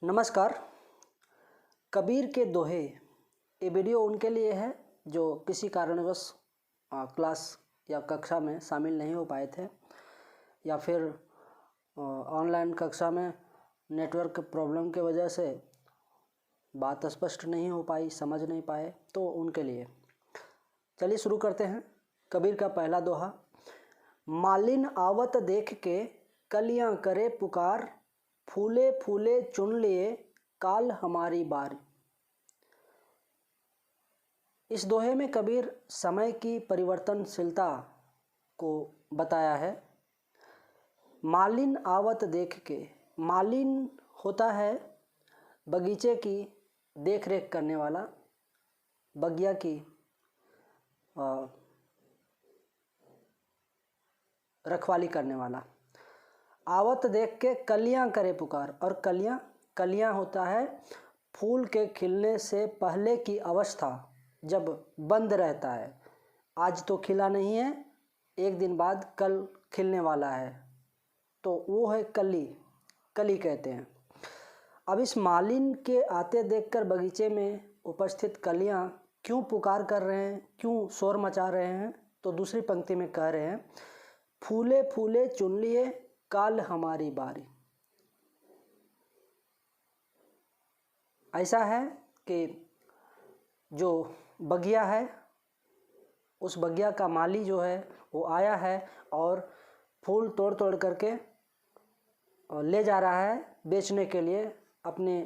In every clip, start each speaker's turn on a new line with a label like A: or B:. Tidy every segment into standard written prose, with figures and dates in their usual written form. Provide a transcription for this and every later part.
A: नमस्कार। कबीर के दोहे, ये वीडियो उनके लिए है जो किसी कारणवश क्लास या कक्षा में शामिल नहीं हो पाए थे या फिर ऑनलाइन कक्षा में नेटवर्क प्रॉब्लम के वजह से बात स्पष्ट नहीं हो पाई, समझ नहीं पाए, तो उनके लिए। चलिए शुरू करते हैं। कबीर का पहला दोहा। मालिन आवत देख के कलियां करे पुकार, फूले फूले चुन लिए काल हमारी बारी। इस दोहे में कबीर समय की परिवर्तनशीलता को बताया है। मालिन आवत देख के, मालिन होता है बगीचे की देख रेख करने वाला, बगिया की रखवाली करने वाला। आवत देख के कलियां करे पुकार, और कलियां होता है फूल के खिलने से पहले की अवस्था जब बंद रहता है। आज तो खिला नहीं है, एक दिन बाद कल खिलने वाला है, तो वो है कली कहते हैं। अब इस मालिन के आते देखकर बगीचे में उपस्थित कलियां क्यों पुकार कर रहे हैं, क्यों शोर मचा रहे हैं, तो दूसरी पंक्ति में कह रहे हैं, फूले फूले चुन लिए काल हमारी बारी। ऐसा है कि जो बगिया है, उस बगिया का माली जो है वो आया है और फूल तोड़ तोड़ करके ले जा रहा है बेचने के लिए। अपने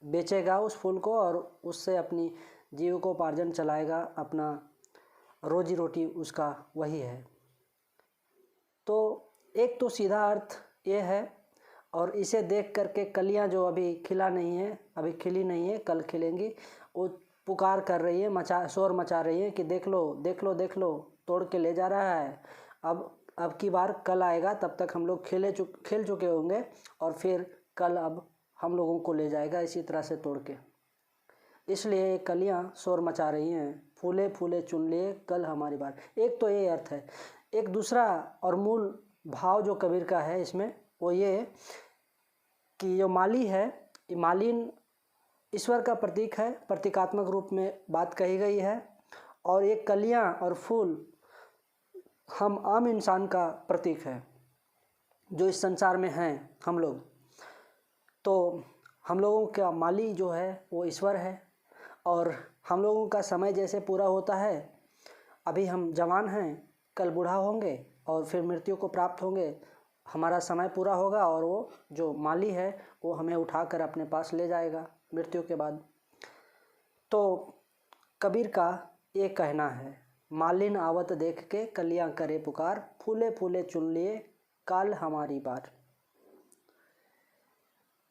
A: बेचेगा उस फूल को और उससे अपनी जीविकोपार्जन चलाएगा, अपना रोजी रोटी उसका वही है। तो एक तो सीधा अर्थ ये है, और इसे देख करके कलियां जो अभी खिला नहीं है, अभी खिली नहीं है, कल खिलेंगी, वो पुकार कर रही है, शोर मचा रही है कि देख लो देख लो देख लो, तोड़ के ले जा रहा है। अब की बार कल आएगा, तब तक हम लोग खेल चुके होंगे, और फिर कल अब हम लोगों को ले जाएगा इसी तरह से तोड़ के। इसलिए कलियां शोर मचा रही हैं, फूले फूले चुन लिए कल हमारी बार। एक तो ये अर्थ है। एक दूसरा और मूल भाव जो कबीर का है इसमें, वो ये कि जो माली है, ये मालिन ईश्वर का प्रतीक है, प्रतीकात्मक रूप में बात कही गई है। और ये कलियां और फूल हम आम इंसान का प्रतीक है जो इस संसार में हैं हम लोग। तो हम लोगों का माली जो है वो ईश्वर है, और हम लोगों का समय जैसे पूरा होता है, अभी हम जवान हैं, कल बूढ़ा होंगे और फिर मृत्यु को प्राप्त होंगे, हमारा समय पूरा होगा और वो जो माली है वो हमें उठाकर अपने पास ले जाएगा मृत्यु के बाद। तो कबीर का ये कहना है, मालिन आवत देख के कलियां करे पुकार, फूले फूले चुन लिए काल हमारी बार।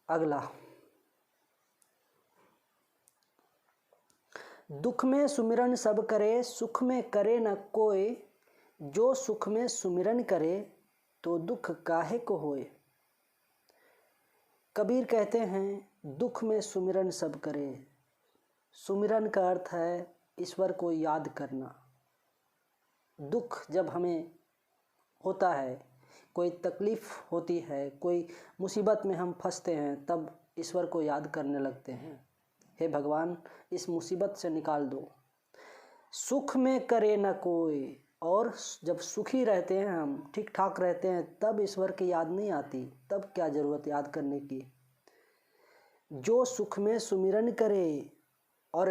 A: अगला, दुख में सुमिरन सब करे, सुख में करे न कोई, जो सुख में सुमिरन करे तो दुख काहे को होए। कबीर कहते हैं, दुख में सुमिरन सब करे। सुमिरन का अर्थ है ईश्वर को याद करना। दुख जब हमें होता है, कोई तकलीफ़ होती है, कोई मुसीबत में हम फंसते हैं, तब ईश्वर को याद करने लगते हैं, हे भगवान इस मुसीबत से निकाल दो। सुख में करे न कोई, और जब सुखी रहते हैं हम, ठीक ठाक रहते हैं, तब ईश्वर की याद नहीं आती, तब क्या ज़रूरत याद करने की। जो सुख में सुमिरन करे, और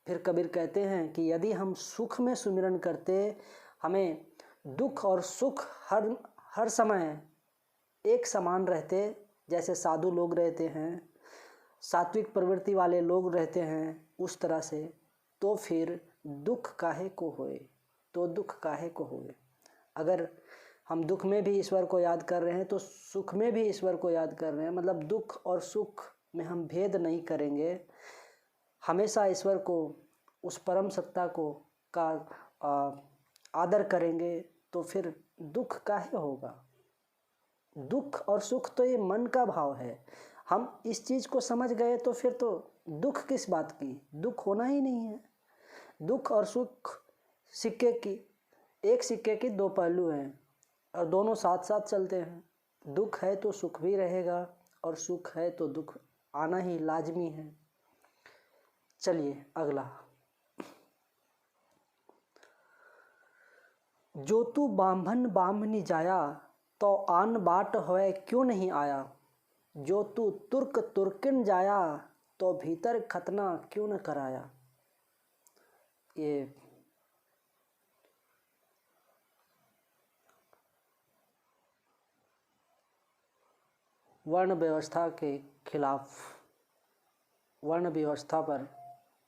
A: फिर कबीर कहते हैं कि यदि हम सुख में सुमिरन करते, हमें दुख और सुख हर समय एक समान रहते, जैसे साधु लोग रहते हैं, सात्विक प्रवृत्ति वाले लोग रहते हैं, उस तरह से, तो फिर दुख काहे को होए, तो दुख काहे को होए। अगर हम दुख में भी ईश्वर को याद कर रहे हैं तो सुख में भी ईश्वर को याद कर रहे हैं, मतलब दुख और सुख में हम भेद नहीं करेंगे, हमेशा ईश्वर को, उस परम सत्ता को का आदर करेंगे, तो फिर दुख काहे होगा। दुख और सुख तो ये मन का भाव है। हम इस चीज़ को समझ गए तो फिर तो दुख किस बात की, दुख होना ही नहीं है। दुख और सुख एक सिक्के की दो पहलू हैं, और दोनों साथ साथ चलते हैं। दुख है तो सुख भी रहेगा, और सुख है तो दुख आना ही लाजमी है। चलिए अगला। जो तू बांभन बांभनी जाया, तो आन बाट होए क्यों नहीं आया। जो तू तुर्क तुर्किन जाया, तो भीतर खतना क्यों न कराया। ये वर्ण व्यवस्था के खिलाफ, वर्ण व्यवस्था पर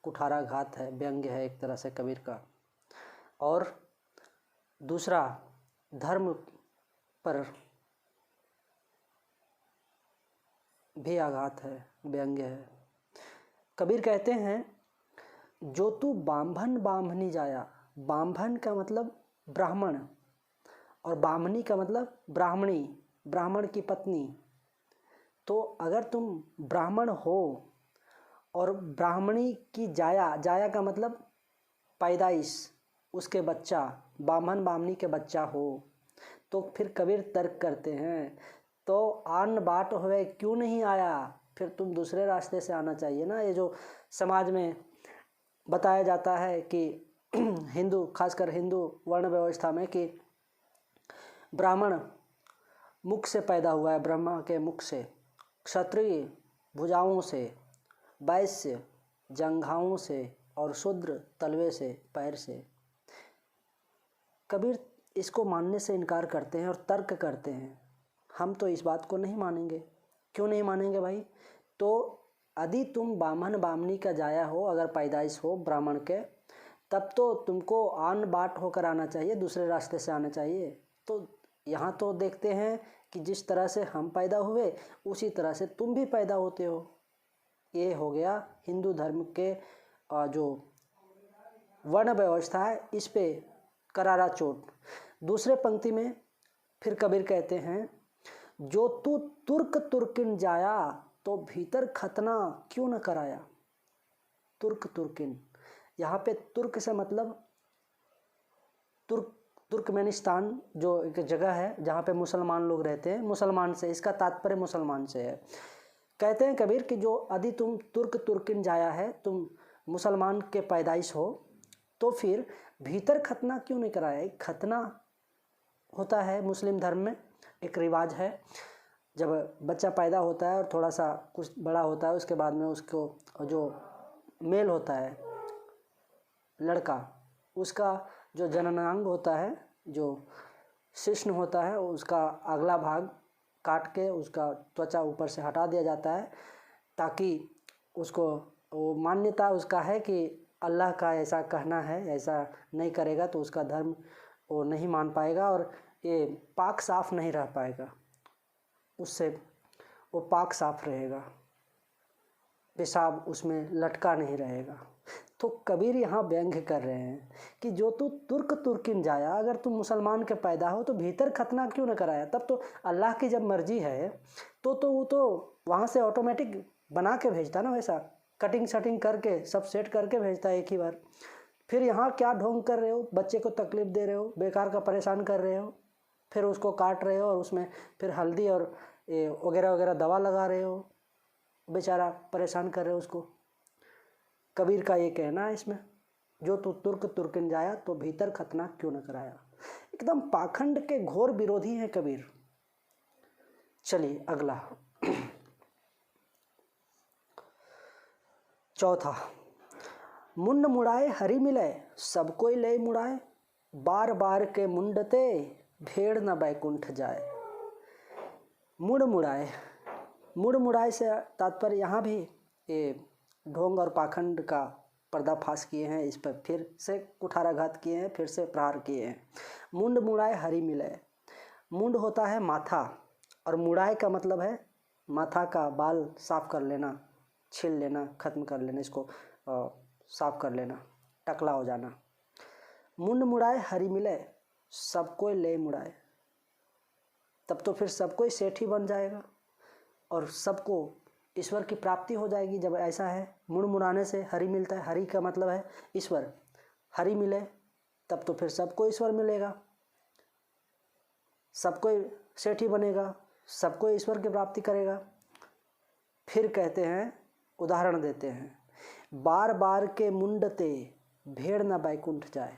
A: कुठाराघात है, व्यंग्य है एक तरह से कबीर का। और दूसरा धर्म पर भी आघात है, व्यंग्य है। कबीर कहते हैं जो तू बांभन बांभनी जाया, बांभन का मतलब ब्राह्मण और बामनी का मतलब ब्राह्मणी, ब्राह्मण की पत्नी। तो अगर तुम ब्राह्मण हो और ब्राह्मणी की जाया, जाया का मतलब पैदाइश, उसके बच्चा, बामन बामनी के बच्चा हो, तो फिर कबीर तर्क करते हैं तो आन बाट हुए क्यों नहीं आया, फिर तुम दूसरे रास्ते से आना चाहिए ना। ये जो समाज में बताया जाता है कि हिंदू, खासकर हिंदू वर्ण व्यवस्था में, कि ब्राह्मण मुख से पैदा हुआ है, ब्रह्मा के मुख से, क्षत्रिय भुजाओं से, वैश्य जंघाओं से और शूद्र तलवे से, पैर से। कबीर इसको मानने से इनकार करते हैं और तर्क करते हैं, हम तो इस बात को नहीं मानेंगे। क्यों नहीं मानेंगे भाई? तो यदि तुम बामन बामनी का जाया हो, अगर पैदाइश हो ब्राह्मण के, तब तो तुमको आन बाट होकर आना चाहिए, दूसरे रास्ते से आना चाहिए। तो यहाँ तो देखते हैं कि जिस तरह से हम पैदा हुए उसी तरह से तुम भी पैदा होते हो। ये हो गया हिंदू धर्म के जो वर्ण व्यवस्था है, इस पे करारा चोट। दूसरे पंक्ति में फिर कबीर कहते हैं जो तू तुर्क तुर्किन जाया, तो भीतर खतना क्यों न कराया। तुर्क तुर्किन, यहाँ पे तुर्क से मतलब तुर्कमेनिस्तान जो एक जगह है जहाँ पे मुसलमान लोग रहते हैं, मुसलमान से, इसका तात्पर्य मुसलमान से है। कहते हैं कबीर कि जो यदि तुम तुर्क तुर्किन जाया है, तुम मुसलमान के पैदाइश हो, तो फिर भीतर खतना क्यों नहीं कराया। एक खतना होता है मुस्लिम धर्म में, एक रिवाज है, जब बच्चा पैदा होता है और थोड़ा सा कुछ बड़ा होता है, उसके बाद में उसको जो मेल होता है लड़का, उसका जो जननांग होता है, जो शिश्न होता है, उसका अगला भाग काट के उसका त्वचा ऊपर से हटा दिया जाता है, ताकि उसको, वो मान्यता उसका है कि अल्लाह का ऐसा कहना है, ऐसा नहीं करेगा तो उसका धर्म वो नहीं मान पाएगा और ये पाक साफ नहीं रह पाएगा, उससे वो पाक साफ रहेगा, पेशाब उसमें लटका नहीं रहेगा। तो कबीर यहाँ व्यंग्य कर रहे हैं कि जो तू तुर्क तुर्किन जाया, अगर तुम मुसलमान के पैदा हो तो भीतर खतना क्यों न कराया। तब तो अल्लाह की जब मर्जी है तो वो तो वहाँ से ऑटोमेटिक बना के भेजता ना, वैसा कटिंग शटिंग करके सब सेट करके भेजता है एक ही बार। फिर यहाँ क्या ढोंग कर रहे हो, बच्चे को तकलीफ दे रहे हो, बेकार का परेशान कर रहे हो, फिर उसको काट रहे हो और उसमें फिर हल्दी और वगैरह वगैरह दवा लगा रहे हो, बेचारा परेशान कर रहे हो उसको। कबीर का ये कहना है इसमें, जो तू तुर्क तुर्किन जाया, तो भीतर खतना क्यों न कराया। एकदम पाखंड के घोर विरोधी हैं कबीर। चलिए अगला। चौथा, मुंड मुड़ाए हरि मिले, सब कोई ले मुड़ाए, बार बार के मुंडते, भेड़ न बैकुंठ जाए। मुड़ मुड़ाए, मुड़ मुड़ाए से तात्पर्य यहाँ भी ये ढोंग और पाखंड का पर्दाफाश किए हैं, इस पर फिर से कुठाराघात किए हैं, फिर से प्रहार किए हैं। मुंड मुड़ाए हरि मिले, मुंड होता है माथा और मुड़ाए का मतलब है माथा का बाल साफ कर लेना, छील लेना, खत्म कर लेना, इसको साफ कर लेना, टकला हो जाना। मुंड मुड़ाए हरि मिले, सब कोई ले मुड़ाए, तब तो फिर सब कोई सेठ ही बन जाएगा और सबको ईश्वर की प्राप्ति हो जाएगी। जब ऐसा है, मुड़ मुड़ाने से हरि मिलता है, हरि का मतलब है ईश्वर, हरि मिले तब तो फिर सबको ईश्वर मिलेगा, सबको सेठ ही बनेगा, सबको ईश्वर की प्राप्ति करेगा। फिर कहते हैं, उदाहरण देते हैं, बार बार के मुंडते भेड़ न बैकुंठ जाए।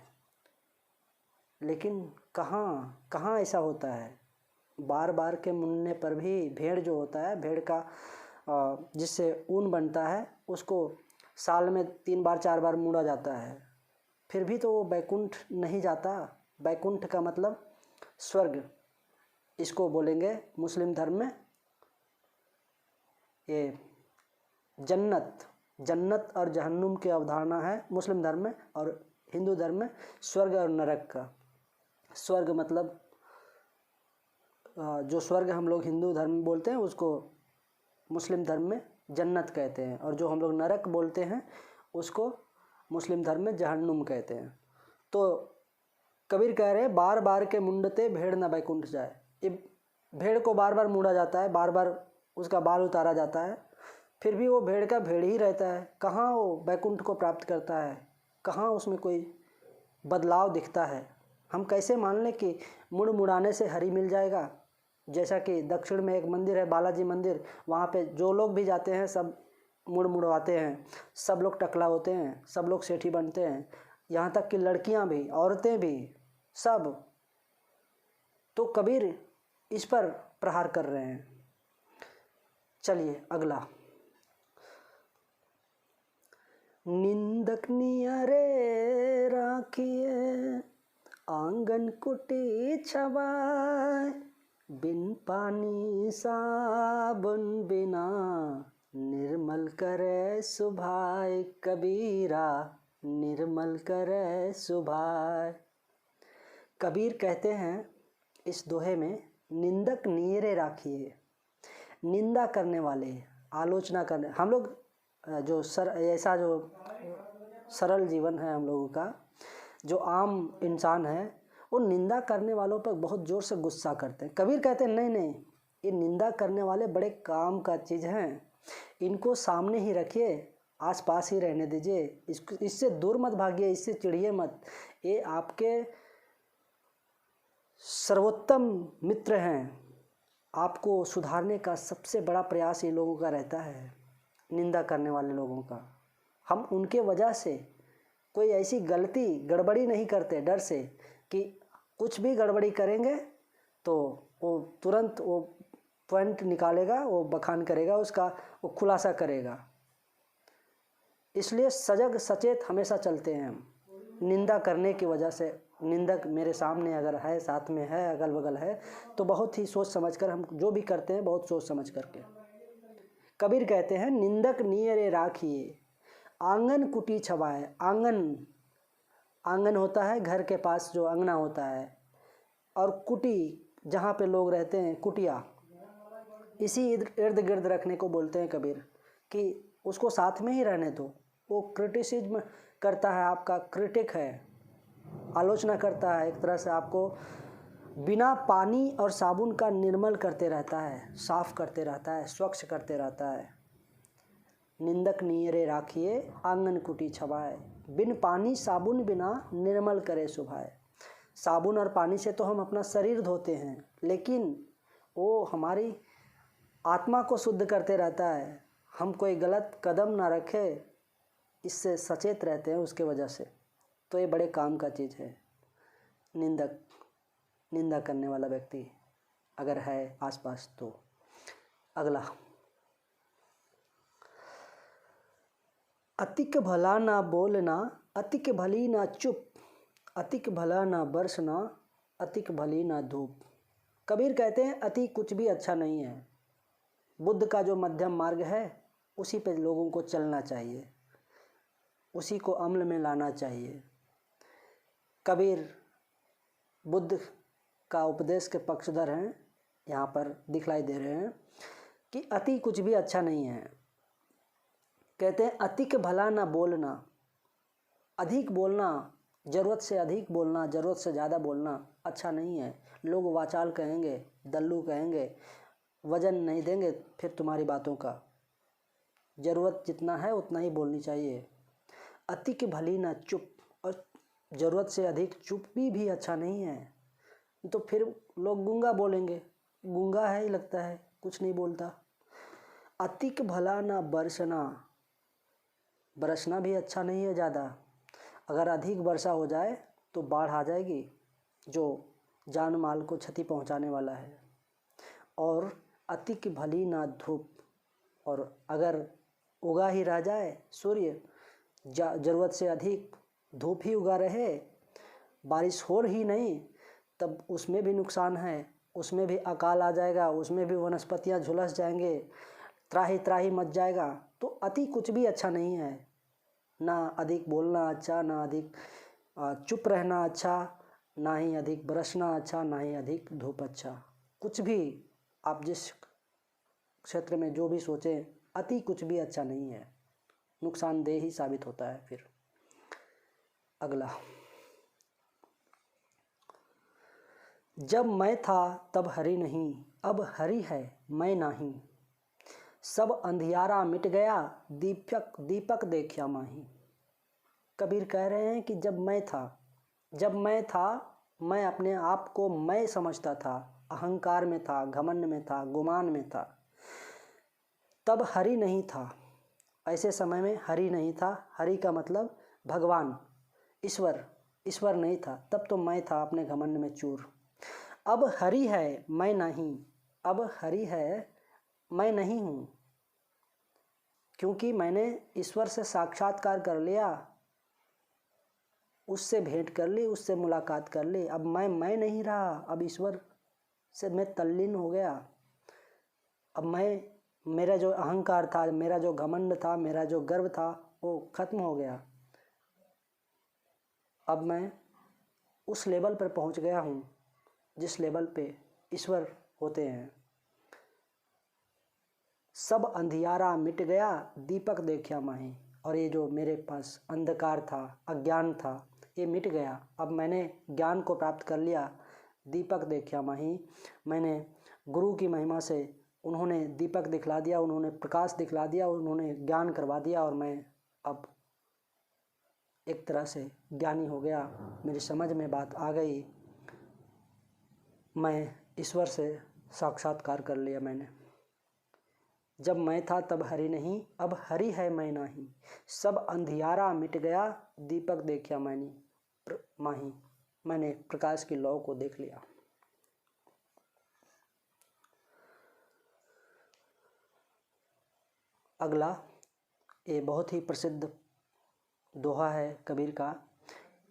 A: लेकिन कहाँ कहाँ ऐसा होता है? बार बार के मुंडने पर भी भेड़ जो होता है, भेड़ का जिससे ऊन बनता है, उसको साल में 3 बार 4 बार मुड़ा जाता है, फिर भी तो वो बैकुंठ नहीं जाता। बैकुंठ का मतलब स्वर्ग, इसको बोलेंगे मुस्लिम धर्म में ये जन्नत। जन्नत और जहन्नुम की अवधारणा है मुस्लिम धर्म में, और हिंदू धर्म में स्वर्ग और नरक का। स्वर्ग मतलब जो स्वर्ग हम लोग हिंदू धर्म में बोलते हैं उसको मुस्लिम धर्म में जन्नत कहते हैं, और जो हम लोग नरक बोलते हैं उसको मुस्लिम धर्म में जहन्नुम कहते हैं। तो कबीर कह रहे हैं, बार बार के मुंडते भेड़ न बैकुंठ जाए। ये भेड़ को बार बार मुड़ा जाता है, बार बार उसका बाल उतारा जाता है, फिर भी वो भेड़ का भेड़ ही रहता है। कहाँ वो बैकुंठ को प्राप्त करता है? कहाँ उसमें कोई बदलाव दिखता है? हम कैसे मान लें कि मुड़ मुड़ाने से हरि मिल जाएगा? जैसा कि दक्षिण में एक मंदिर है, बालाजी मंदिर, वहाँ पे जो लोग भी जाते हैं सब मुड़ मुड़वाते हैं, सब लोग टकला होते हैं, सब लोग सेठी बनते हैं, यहाँ तक कि लड़कियाँ भी, औरतें भी, सब। तो कबीर इस पर प्रहार कर रहे हैं। चलिए अगला, निंदक नियरे राखिए आंगन कुटी छवाए, बिन पानी साबुन बिना निर्मल करे सुभाए। कबीरा निर्मल करे सुभाए। कबीर कहते हैं इस दोहे में, निंदक नियरे राखिए। निंदा करने वाले, आलोचना करने, हम लोग जो ऐसा जो सरल जीवन है हम लोगों का, जो आम इंसान है, वो निंदा करने वालों पर बहुत ज़ोर से गुस्सा करते हैं। कबीर कहते हैं नहीं नहीं, ये निंदा करने वाले बड़े काम का चीज़ हैं, इनको सामने ही रखिए, आसपास ही रहने दीजिए, इससे दूर मत भागिए, इससे चिढ़िए मत। ये आपके सर्वोत्तम मित्र हैं। आपको सुधारने का सबसे बड़ा प्रयास ये लोगों का रहता है, निंदा करने वाले लोगों का। हम उनके वजह से कोई ऐसी गलती गड़बड़ी नहीं करते डर से कि कुछ भी गड़बड़ी करेंगे तो वो तुरंत वो पॉइंट निकालेगा, वो बखान करेगा, उसका वो खुलासा करेगा। इसलिए सजग सचेत हमेशा चलते हैं हम, निंदा करने की वजह से। निंदक मेरे सामने अगर है, साथ में है, अगल बगल है, तो बहुत ही सोच समझकर हम जो भी करते हैं, बहुत सोच समझ करके। कबीर कहते हैं, निंदक नियरे राखिए आंगन कुटी छवाए। आंगन, आंगन होता है घर के पास जो अंगना होता है, और कुटी जहाँ पे लोग रहते हैं, कुटिया, इसी इर्द गिर्द रखने को बोलते हैं कबीर, कि उसको साथ में ही रहने दो। वो क्रिटिसिज्म करता है, आपका क्रिटिक है, आलोचना करता है, एक तरह से आपको बिना पानी और साबुन का निर्मल करते रहता है, साफ करते रहता है, स्वच्छ करते रहता है। निंदक नियरे राखिए आंगन कुटी छवाए, बिन पानी साबुन बिना निर्मल करे सुभाए। साबुन और पानी से तो हम अपना शरीर धोते हैं, लेकिन वो हमारी आत्मा को शुद्ध करते रहता है। हम कोई गलत कदम ना रखें, इससे सचेत रहते हैं उसके वजह से। तो ये बड़े काम का चीज़ है। निंदक, निंदा करने वाला व्यक्ति अगर है आसपास तो। अगला, अतिक भला ना बोलना, अतिक भली ना चुप, अतिक भला ना बरसना, अतिक भली ना धूप। कबीर कहते हैं अति कुछ भी अच्छा नहीं है। बुद्ध का जो मध्यम मार्ग है उसी पे लोगों को चलना चाहिए, उसी को अमल में लाना चाहिए। कबीर बुद्ध का उपदेश के पक्षधर हैं, यहाँ पर दिखलाई दे रहे हैं कि अति कुछ भी अच्छा नहीं है। कहते हैं अतिक भला ना बोलना, अधिक बोलना, ज़रूरत से अधिक बोलना, ज़रूरत से ज़्यादा बोलना अच्छा नहीं है। लोग वाचाल कहेंगे, दल्लू कहेंगे, वजन नहीं देंगे फिर तुम्हारी बातों का। ज़रूरत जितना है उतना ही बोलनी चाहिए। अतिक भली ना चुप, और ज़रूरत से अधिक चुप भी अच्छा नहीं है, तो फिर लोग गूंगा बोलेंगे, गूंगा है ही लगता है, कुछ नहीं बोलता। अतिक भला ना बरसना, बरसना भी अच्छा नहीं है ज़्यादा। अगर अधिक वर्षा हो जाए तो बाढ़ आ जाएगी जो जान माल को क्षति पहुंचाने वाला है। और अतिक भली ना धूप, और अगर उगा ही रह जाए सूर्य, ज़रूरत से अधिक धूप ही उगा रहे, बारिश हो ही नहीं, तब उसमें भी नुकसान है, उसमें भी अकाल आ जाएगा, उसमें भी वनस्पतियाँ झुलस जाएंगे, त्राही त्राही मच जाएगा। तो अति कुछ भी अच्छा नहीं है, ना अधिक बोलना अच्छा, ना अधिक चुप रहना अच्छा, ना ही अधिक बरसना अच्छा, ना ही अधिक धूप अच्छा। कुछ भी आप जिस क्षेत्र में जो भी सोचें, अति कुछ भी अच्छा नहीं है, नुकसानदेह ही साबित होता है फिर। अगला, जब मैं था तब हरि नहीं, अब हरि है मैं नहीं, सब अंधियारा मिट गया दीपक दीपक देखा माही। कबीर कह रहे हैं कि जब मैं था मैं अपने आप को मैं समझता था, अहंकार में था, घमंड में था, गुमान में था, तब हरि नहीं था। ऐसे समय में हरि नहीं था। हरि का मतलब भगवान, ईश्वर नहीं था। तब तो मैं था अपने घमंड में चूर। अब हरि है मैं नहीं, अब हरि है मैं नहीं हूँ, क्योंकि मैंने ईश्वर से साक्षात्कार कर लिया, उससे भेंट कर ली, उससे मुलाकात कर ली। अब मैं नहीं रहा, अब ईश्वर से मैं तल्लीन हो गया। अब मेरा जो अहंकार था, मेरा जो घमंड था, मेरा जो गर्व था, वो खत्म हो गया। अब मैं उस लेवल पर पहुंच गया हूँ जिस लेवल पे ईश्वर होते हैं। सब अंधियारा मिट गया दीपक देखा माही। और ये जो मेरे पास अंधकार था, अज्ञान था, ये मिट गया। अब मैंने ज्ञान को प्राप्त कर लिया। दीपक देखा माही, मैंने गुरु की महिमा से, उन्होंने दीपक दिखला दिया, उन्होंने प्रकाश दिखला दिया, उन्होंने ज्ञान करवा दिया, और मैं अब एक तरह से ज्ञानी हो गया। मेरी समझ में बात आ गई, मैं ईश्वर से साक्षात्कार कर लिया मैंने। जब मैं था तब हरि नहीं, अब हरि है मैं नहीं, सब अंधियारा मिट गया दीपक देखा माही। मैंने प्रकाश की लौ को देख लिया। अगला, ये बहुत ही प्रसिद्ध दोहा है कबीर का।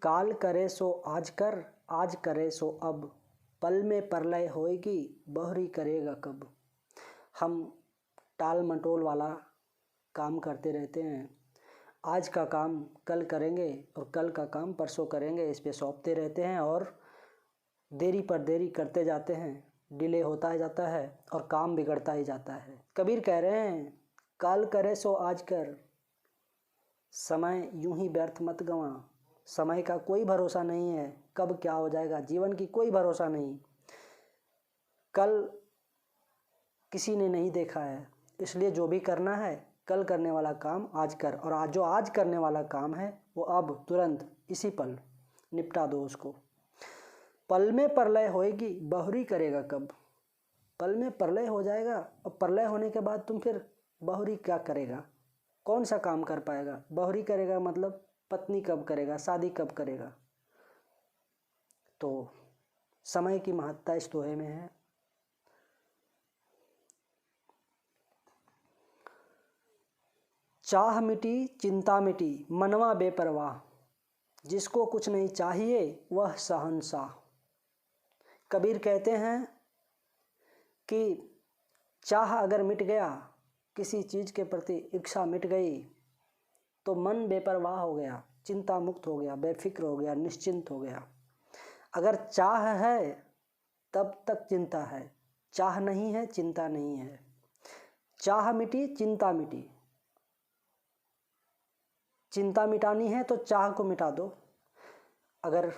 A: काल करे सो आज कर, आज करे सो अब, पल में प्रलय होएगी बहुरी करेगा कब। हम टाल मटोल वाला काम करते रहते हैं। आज का काम कल करेंगे और कल का काम परसों करेंगे, इस पे सौंपते रहते हैं और देरी पर देरी करते जाते हैं, डिले होता ही जाता है और काम बिगड़ता ही जाता है। कबीर कह रहे हैं, काल करे सो आज कर, समय यूं ही व्यर्थ मत गंवा। समय का कोई भरोसा नहीं है, कब क्या हो जाएगा, जीवन की कोई भरोसा नहीं। कल किसी ने नहीं देखा है, इसलिए जो भी करना है कल करने वाला काम आज कर, और आज जो आज करने वाला काम है वो अब तुरंत इसी पल निपटा दो उसको। पल में प्रलय होएगी बहुरी करेगा कब। पल में प्रलय हो जाएगा, और प्रलय होने के बाद तुम फिर बहुरी क्या करेगा, कौन सा काम कर पाएगा। बहुरी करेगा मतलब पत्नी कब करेगा, शादी कब करेगा। तो समय की महत्ता इस दोहे में है। चाह मिटी चिंता मिटी मनवा बेपरवाह, जिसको कुछ नहीं चाहिए वह शहंशाह। कबीर कहते हैं कि चाह अगर मिट गया, किसी चीज़ के प्रति इच्छा मिट गई, तो मन बेपरवाह हो गया, चिंता मुक्त हो गया, बेफिक्र हो गया, निश्चिंत हो गया। अगर चाह है तब तक चिंता है, चाह नहीं है चिंता नहीं है। चाह मिटी चिंता मिटी, चिंता मिटानी है तो चाह को मिटा दो। अगर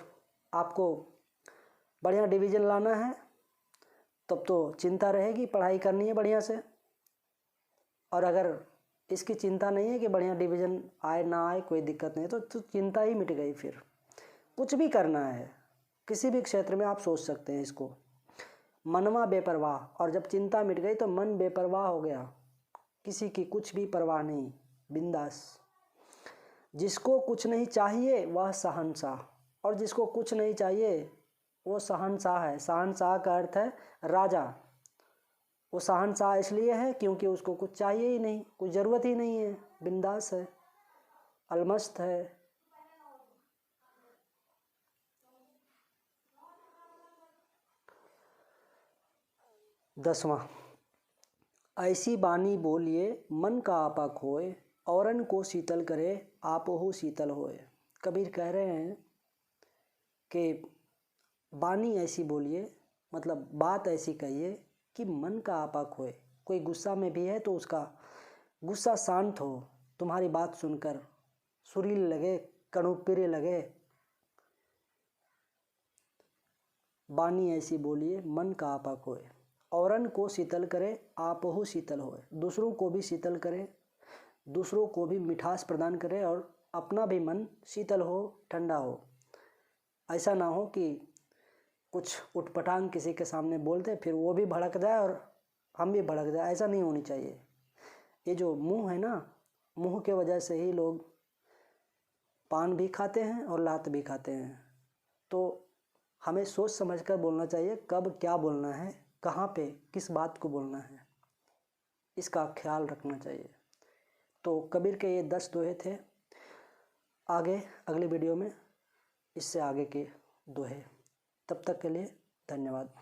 A: आपको बढ़िया डिवीज़न लाना है तब तो चिंता रहेगी, पढ़ाई करनी है बढ़िया से। और अगर इसकी चिंता नहीं है कि बढ़िया डिवीज़न आए ना आए कोई दिक्कत नहीं, तो चिंता ही मिट गई। फिर कुछ भी करना है, किसी भी क्षेत्र में आप सोच सकते हैं इसको। मनवा बेपरवाह, और जब चिंता मिट गई तो मन बेपरवाह हो गया, किसी की कुछ भी परवाह नहीं, बिंदास। जिसको कुछ नहीं चाहिए वह शहंशाह, और जिसको कुछ नहीं चाहिए वो शहंशाह है। शहंशाह का अर्थ है राजा। वो शहंशाह इसलिए है क्योंकि उसको कुछ चाहिए ही नहीं, कुछ ज़रूरत ही नहीं है, बिंदास है, अलमस्त है। 10वां, ऐसी बानी बोलिए मन का आपा खोए, औरन को शीतल करे आपहु शीतल होए। कबीर कह रहे हैं कि बानी ऐसी बोलिए, मतलब बात ऐसी कहिए कि मन का आपा खोए। कोई गुस्सा में भी है तो उसका गुस्सा शांत हो, तुम्हारी बात सुनकर सुरील लगे, कणुप्रिय लगे। बानी ऐसी बोलिए मन का आपा खोए, औरन को शीतल करे आपहु शीतल होए। दूसरों को भी शीतल करे, दूसरों को भी मिठास प्रदान करे और अपना भी मन शीतल हो, ठंडा हो। ऐसा ना हो कि कुछ उटपटांग किसी के सामने बोलते फिर वो भी भड़क जाए और हम भी भड़क जाए, ऐसा नहीं होनी चाहिए। ये जो मुंह है ना, मुंह के वजह से ही लोग पान भी खाते हैं और लात भी खाते हैं। तो हमें सोच समझकर बोलना चाहिए, कब क्या बोलना है, कहाँ पे किस बात को बोलना है, इसका ख्याल रखना चाहिए। तो कबीर के ये 10 दोहे थे। आगे अगली वीडियो में इससे आगे के दोहे। तब तक के लिए धन्यवाद।